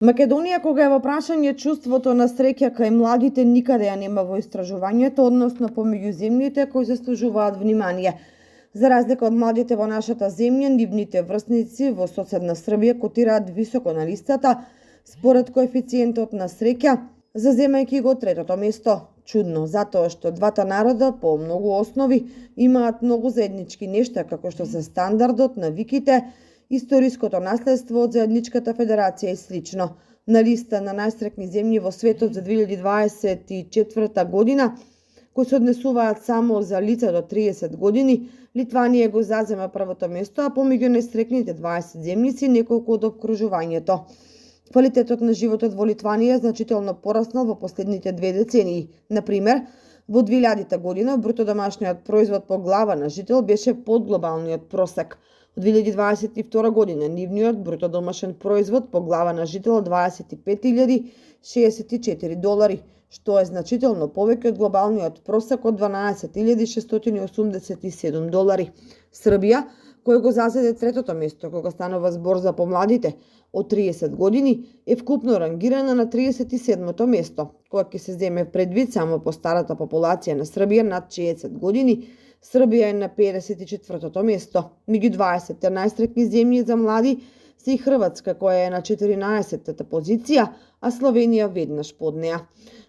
Македонија, кога е во прашање чувството на среќа кај младите, никаде ја нема во истражувањето, односно помеѓу земјите кои заслужуваат внимание. За разлика од младите во нашата земја, нивните врсници во соседна Србија котираат високо на листата, според коефициентот на среќа, заземајќи го третото место. Чудно, затоа што двата народа по многу основи имаат многу заеднички нешта, како што се стандардот, навиките, историското наследство од заедничката федерација и слично. На листа на најстрекни земји во светот за 2024 година, кои се однесуваат само за лица до 30 години, Литванија го зазема првото место, а помеѓу најстрекните 20 земји си неколку од опкружувањето. Квалитетот на животот во Литванија значително пораснал во последните 2 децении. Например, во 2000 година бруто домашниот производ по глава на жител беше под глобалниот просек. Во 2022 година нивниот бруто домашен производ по глава на жител 25.064 долари, што е значително повеќе од глобалниот просек од 12.687 долари. Србија, кој го заседе третото место кога станува збор за помладите од 30 години, е вкупно рангирана на 37-то место, кога ќе се земе предвид само по старата популација на Србија над 60 години. Србија е на 54-то место. Меѓу 20 најстрекни земји за млади се и Хрватска, која е на 14-та позиција, а Словенија веднаш под неа.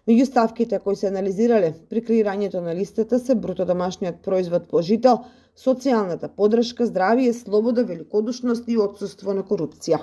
Меѓу ставките кои се анализирале при креирањето на листата се бруто домашниот производ по жител, социјалната поддршка, здравје, слобода, великодушност и отсуство на корупција.